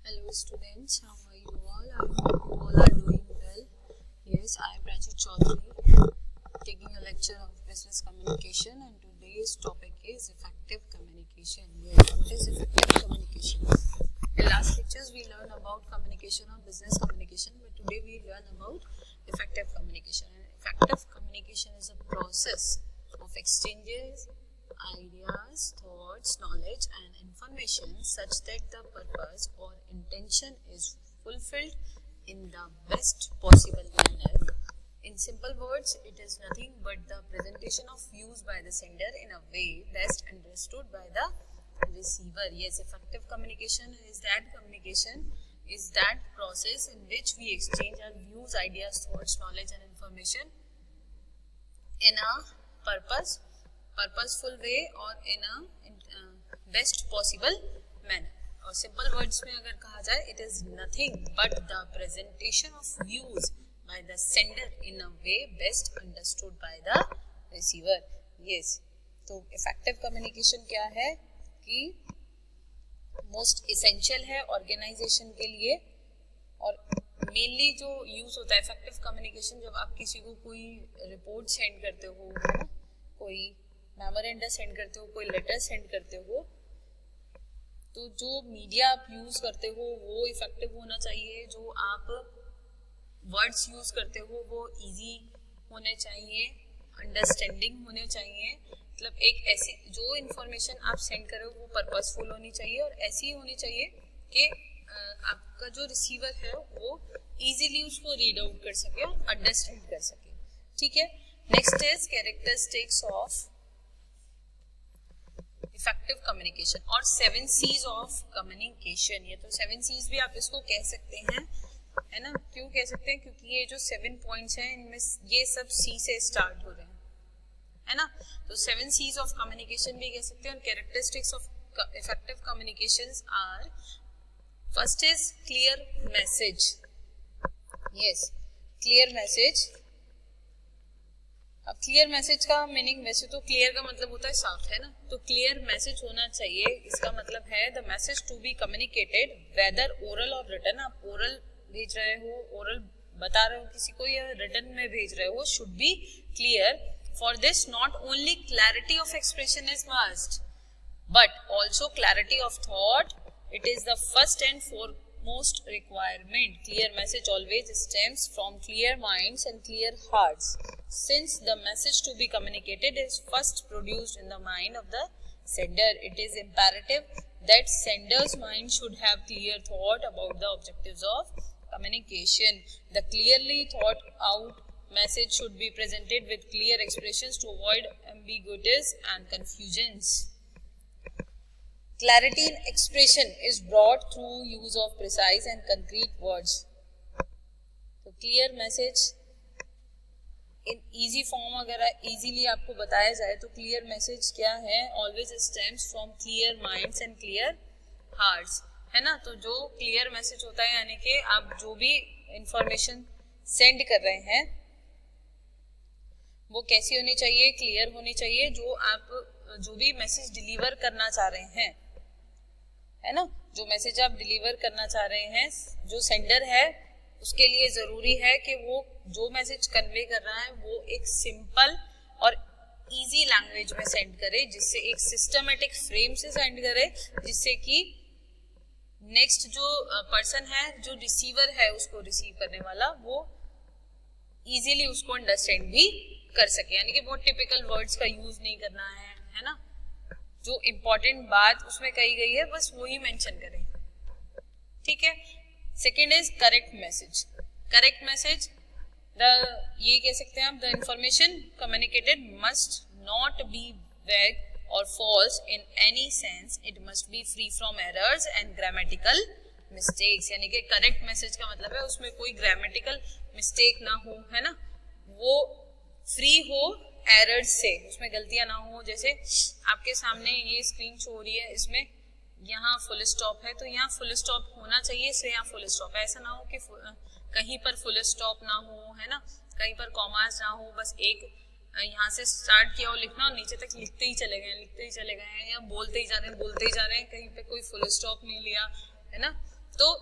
Hello students, how are you all? I hope you all are doing well. Yes, I am Prachi Chaudhary taking a lecture of business communication, and today's topic is effective communication. Yes, what is effective communication? In last lectures we learned about communication or business communication, but today we learn about effective communication. And effective communication is a process of exchanges ideas, thoughts, knowledge and information such that the purpose or intention is fulfilled in the best possible manner. In simple words, it is nothing but the presentation of views by the sender in a way best understood by the receiver. Yes, effective communication is that process in which we exchange our views, ideas, thoughts, knowledge and information in a purposeful way और in a best possible manner. और simple words में अगर कहा जाए, it is nothing but the presentation of views by the sender in a way best understood by the receiver. Yes, तो effective communication क्या है कि most essential है organization के लिए, और मेनली जो यूज होता है इफेक्टिव कम्युनिकेशन जब आप किसी को कोई रिपोर्ट सेंड करते हो, कोई मेमोरेंडा सेंड करते हो, कोई लेटर सेंड करते हो, तो जो मीडिया आप यूज करते हो वो इफेक्टिव होना चाहिए. जो आप वर्ड्स यूज करते हो वो इजी होने चाहिए, अंडरस्टैंडिंग होने चाहिए. मतलब एक ऐसी जो इन्फॉर्मेशन आप सेंड कर रहे हो वो पर्पसफुल होनी चाहिए और ऐसी होनी चाहिए कि आपका जो रिसीवर है वो इजीली उसको रीड आउट कर सके और अंडरस्टैंड कर सके. ठीक है. Next is characteristics of effective communication और 7 C's ऑफ कम्युनिकेशन. ये तो 7 C's भी आप इसको कह सकते हैं, है ना. क्यों कह सकते हैं? क्योंकि ये जो 7 पॉइंट्स हैं इनमें ये सब C से स्टार्ट हो रहे हैं, है ना. तो 7 C's ऑफ कम्युनिकेशन भी कह सकते हैं. और characteristics of effective communications are, first is clear message. Yes, clear message. अब क्लियर मैसेज का मीनिंग, वैसे तो क्लियर का मतलब होता है साफ, है ना. तो क्लियर मैसेज होना चाहिए, इसका मतलब है the message to be communicated whether oral और रिटन. आप ओरल भेज रहे हो, ओरल बता रहे हो किसी को, या रिटन में भेज रहे हो, should be clear. For this not only clarity of expression is must but also clarity of thought. It is the first and foremost requirement. Clear message always stems from clear minds and clear hearts. Since the message to be communicated is first produced in the mind of the sender, it is imperative that sender's mind should have clear thought about the objectives of communication. The clearly thought out message should be presented with clear expressions to avoid ambiguities and confusions. Clarity in expression is brought through use of precise and concrete words. तो clear message in easy form अगर easily आपको बताया जाए तो clear message क्या है? Always stems from clear minds and clear hearts, है ना. तो जो clear message होता है यानी कि आप जो भी information send कर रहे हैं वो कैसी होनी चाहिए? क्लियर होनी चाहिए. जो आप जो भी मैसेज डिलीवर करना चाह रहे हैं, है ना, जो मैसेज आप डिलीवर करना चाह रहे हैं, जो सेंडर है उसके लिए जरूरी है कि वो जो मैसेज कन्वे कर रहा है वो एक सिंपल और इजी लैंग्वेज में सेंड करे, जिससे एक सिस्टमेटिक फ्रेम से सेंड करे, जिससे कि नेक्स्ट जो पर्सन है, जो रिसीवर है, उसको रिसीव करने वाला, वो इजीली उसको अंडरस्टैंड भी कर सके. यानी कि बहुत टिपिकल वर्ड्स का यूज नहीं करना है ना. जो इम्पोर्टेंट बात उसमें कही गई है बस वही मेंशन करें. ठीक है. Second is correct message. Correct message, ये कह सकते हैं आप, the information communicated must not be वैग और falls in any sense. It must be free from errors and grammatical mistakes. यानी कि करेक्ट मैसेज का मतलब है उसमें कोई ग्रामेटिकल मिस्टेक ना हो, है ना, वो फ्री हो एरर्स से, उसमें गलतियां ना हो. जैसे आपके सामने ये स्क्रीन शो हो रही है, इसमें यहाँ फुल स्टॉप है तो यहाँ फुल स्टॉप होना चाहिए, इसलिए यहाँ फुल स्टॉप है. ऐसा ना हो कि कहीं पर फुल स्टॉप ना हो, है ना, कहीं पर कॉमास ना हो, बस एक यहाँ से स्टार्ट किया हो लिखना और नीचे तक लिखते ही चले गए, या बोलते ही जा रहे हैं, कहीं पे कोई फुल स्टॉप नहीं लिया, है ना. तो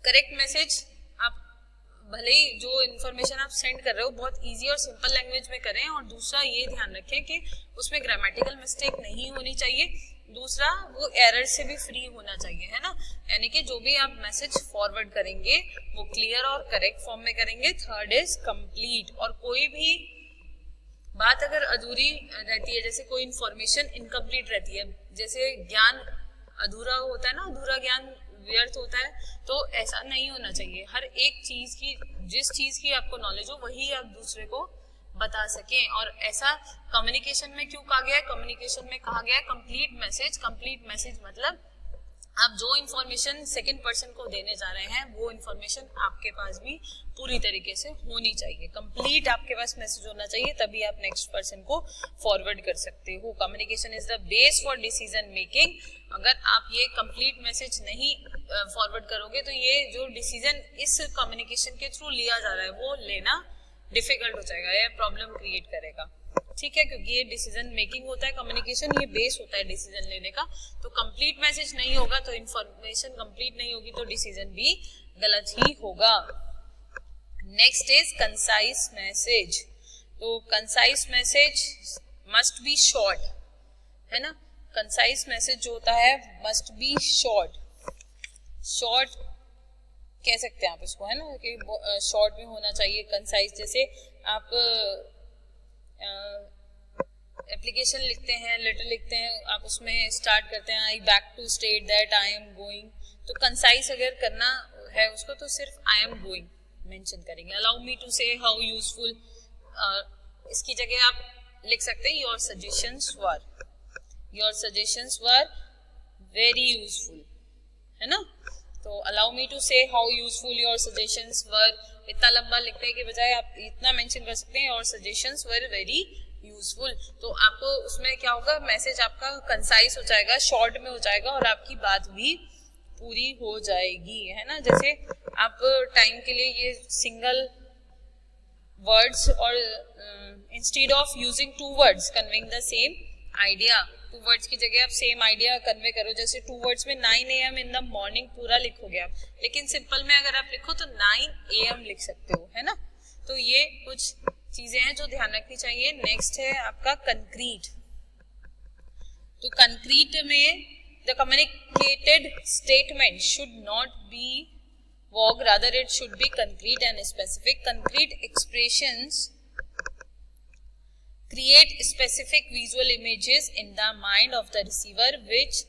करेक्ट मैसेज आप भले ही जो इन्फॉर्मेशन आप सेंड कर रहे हो बहुत इजी और सिंपल लैंग्वेज में करें, और दूसरा ये ध्यान रखें कि उसमें ग्रामेटिकल मिस्टेक नहीं होनी चाहिए, दूसरा वो एरर से भी फ्री होना चाहिए, है ना। यानी कि जो भी आप मैसेज फॉरवर्ड करेंगे वो क्लियर और करेक्ट फॉर्म में करेंगे। थर्ड इज कंप्लीट, और कोई भी बात अगर अधूरी रहती है, जैसे कोई इन्फॉर्मेशन इनकम्प्लीट रहती है, जैसे ज्ञान अधूरा होता है ना, अधूरा ज्ञान व्यर्थ होता है, तो ऐसा नहीं होना चाहिए। हर एक चीज की, जिस चीज की आपको नॉलेज हो वही आप दूसरे को बता सकें। और ऐसा कम्युनिकेशन में क्यों कहा गया है? कम्युनिकेशन में कहा गया है कंप्लीट मैसेज। कंप्लीट मैसेज मतलब आप जो इन्फॉर्मेशन सेकंड पर्सन को देने जा रहे हैं वो इन्फॉर्मेशन आपके पास भी पूरी तरीके से होनी चाहिए, कंप्लीट आपके पास मैसेज होना चाहिए, तभी आप नेक्स्ट पर्सन को फॉरवर्ड कर सकते हो। Communication is the base for decision making. अगर आप ये कंप्लीट मैसेज नहीं फॉरवर्ड करोगे तो ये जो डिसीजन इस कम्युनिकेशन के थ्रू लिया जा रहा है वो लेना डिफिकल्ट हो जाएगा, या प्रॉब्लम क्रिएट करेगा, ठीक है, क्योंकि ये डिसीजन मेकिंग होता है कम्युनिकेशन, ये बेस होता है डिसीजन लेने का। तो कंप्लीट मैसेज नहीं होगा तो इंफॉर्मेशन कंप्लीट नहीं होगी तो डिसीजन भी गलत ही होगा। Next is concise message. तो concise message must be short, है ना। कंसाइज मैसेज जो होता है मस्ट बी शॉर्ट, शॉर्ट कह सकते हैं आप इसको, है ना, कि शॉर्ट में होना चाहिए कंसाइज। जैसे आप एप्लीकेशन लिखते हैं, लेटर लिखते हैं, आप उसमें स्टार्ट करते हैं I back to state that I am going, तो कंसाइज अगर करना है उसको तो सिर्फ आई एम गोइंग मेंशन करेंगे। Allow me to say how useful, इसकी जगह आप लिख सकते हैं your suggestions were very useful, है ना। तो allow me to say how useful your suggestions were, इतना लंबा लिखने के बजाय आप इतना मेंशन कर सकते हैं your suggestions were very useful. तो आपको उसमें क्या होगा, मैसेज आपका कंसाइज हो जाएगा, शॉर्ट में हो जाएगा और आपकी बात भी पूरी हो जाएगी, है ना। जैसे आप टाइम के लिए ये सिंगल वर्ड्स और instead of using two words conveying the same idea, two words की जगह आप सेम आइडिया कन्वे करो। जैसे 2 वर्ड्स में 9 AM इन द मॉर्निंग पूरा लिखोगे आप, लेकिन सिंपल में अगर आप लिखो तो 9 AM लिख सकते हो, है ना। तो ये कुछ चीजें हैं जो ध्यान रखनी चाहिए। नेक्स्ट है आपका कंक्रीट। तो कंक्रीट में the communicated statement should not be vague, rather it should be concrete and specific. Concrete expressions create specific visual images in the mind of the receiver which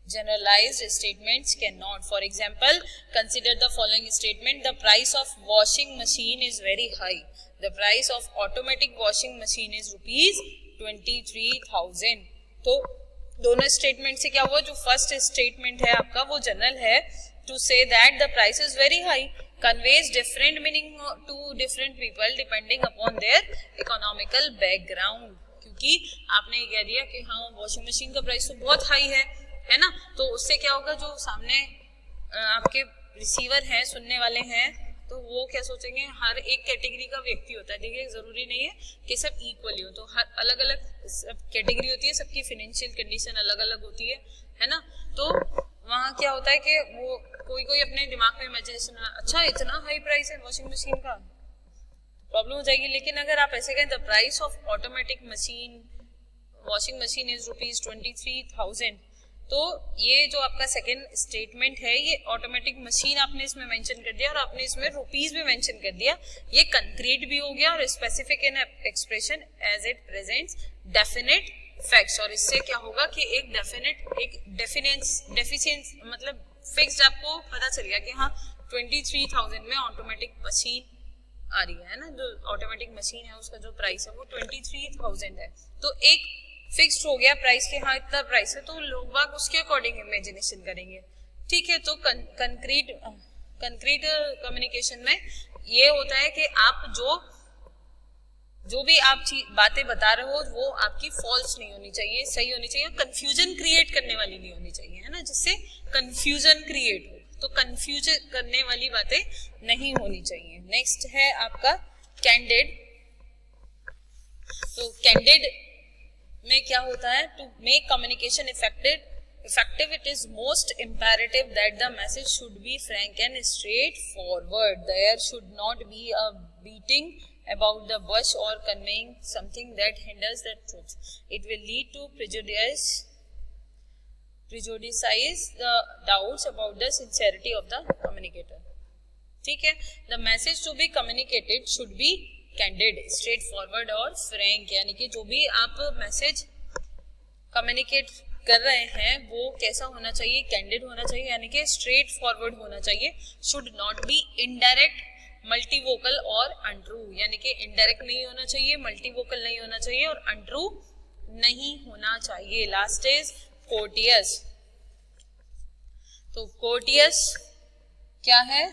generalized statements cannot. For example, consider the following statement: the price of washing machine is very high. The price of automatic washing machine is ₹23,000. तो दोनों statement से क्या हुआ, जो first statement है आपका वो general है, to say that the price is very high conveys different meaning to different people depending upon their economical background. क्योंकि आपने ये कह दिया कि हाँ वॉशिंग मशीन का प्राइस तो बहुत हाई है ना, तो उससे क्या होगा, जो सामने आपके रिसीवर हैं, सुनने वाले हैं, तो वो क्या सोचेंगे, हर एक कैटेगरी का व्यक्ति होता है। देखिए जरूरी नहीं है कि सब इक्वली हो, तो हर अलग अलग सब कैटेगरी होती है, सबकी फाइनेंशियल कंडीशन अलग अलग होती है ना। तो वहाँ क्या होता है कि वो कोई अपने दिमाग में इमेजिनेशन, अच्छा इतना हाई प्राइस है वॉशिंग मशीन का, प्रॉब्लम हो जाएगी। लेकिन अगर आप ऐसे कहें the price of automatic machine washing machine is ₹23,000, तो ये जो आपका सेकेंड स्टेटमेंट है ये ऑटोमेटिक मशीन आपने इसमें मेंशन कर दिया और आपने इसमें रुपीस भी मेंशन कर दिया, ये कंक्रीट भी हो गया और specific in expression as it presents definite facts. और इससे क्या होगा कि एक डेफिशिएंस मतलब फिक्स्ड आपको पता चल गया कि हाँ 23,000 में ऑटोमेटिक मशीन आ रही है ना, जो ऑटोमेटिक मशीन है उसका जो प्राइस है वो 23,000 है। तो एक फिक्स्ड हो गया प्राइस के, हाँ इतना प्राइस है, तो लोग बाग उसके अकॉर्डिंग इमेजिनेशन करेंगे, ठीक है। तो कंक्रीट कम्युनिकेशन में ये होता है कि आप जो भी आप बातें बता रहे हो वो आपकी फॉल्स नहीं होनी चाहिए, सही होनी चाहिए, कंफ्यूजन क्रिएट करने वाली नहीं होनी चाहिए, है ना, जिससे कंफ्यूजन क्रिएट हो, तो कंफ्यूजन करने वाली बातें नहीं होनी चाहिए। नेक्स्ट है आपका कैंडिड। तो कैंडिड में क्या होता है, to make communication effective effective, it is most imperative that the message should be frank and straightforward. There should not be a beating about the bush or conveying something that hinders the truth. It will lead to prejudice the doubts about the sincerity of the communicator. ठीक है, the message to be communicated should be candid, straightforward और frank, यानी कि जो भी आप message communicate कर रहे हैं वो कैसा होना चाहिए, कैंडिड होना चाहिए, यानी कि स्ट्रेट फॉरवर्ड होना चाहिए. शुड नॉट बी इनडायरेक्ट, मल्टीवोकल और अनट्रू, यानी कि इनडायरेक्ट नहीं होना चाहिए, मल्टीवोकल नहीं होना चाहिए और अनट्रू नहीं होना चाहिए. Last is courteous. तो कोर्टियस क्या है,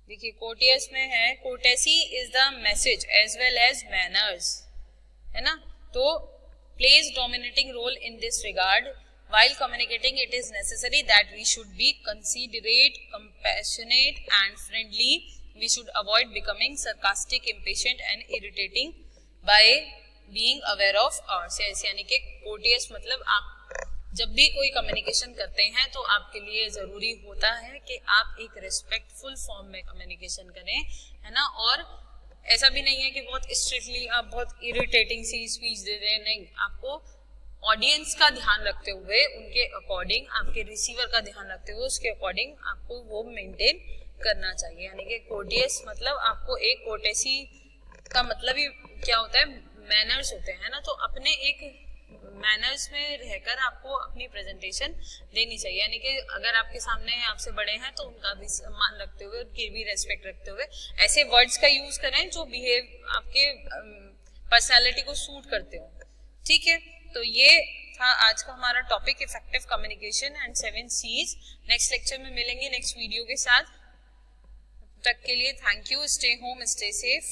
देखिए कोर्टियस में है courtesy is the message as well as manners, है ना. तो plays dominating role in this regard. While communicating, it is necessary that we should be considerate, compassionate and friendly. We should avoid becoming sarcastic, impatient and irritating by being aware of ourselves. यानी कि courteous मतलब आप जब भी कोई communication करते हैं तो आपके लिए जरूरी होता है कि आप एक रिस्पेक्टफुल फॉर्म में कम्युनिकेशन करें, है ना. और ऐसा भी नहीं है कि बहुत स्ट्रिक्टली आप बहुत इरिटेटिंग सी स्पीच दे दें, नहीं. आपको ऑडियंस का ध्यान रखते हुए, उनके अकॉर्डिंग, आपके रिसीवर का ध्यान रखते हुए उसके अकॉर्डिंग आपको वो मेंटेन करना चाहिए. यानी कि कोर्टियस मतलब आपको एक कोर्टेसी का मतलब ही क्या होता है, मैनर्स होते हैं ना. तो अपने एक मैनर्स में रहकर आपको अपनी प्रेजेंटेशन देनी चाहिए. यानी कि अगर आपके सामने आपसे बड़े हैं तो उनका भी सम्मान रखते हुए, उनकी भी रेस्पेक्ट रखते हुए ऐसे वर्ड्स का यूज करें जो बिहेव आपके पर्सनालिटी को सूट करते हो. ठीक है, तो ये था आज का हमारा topic, effective communication and 7 C's. Next lecture में मिलेंगे नेक्स्ट वीडियो के साथ. तब तक के लिए thank you. Stay home, stay safe.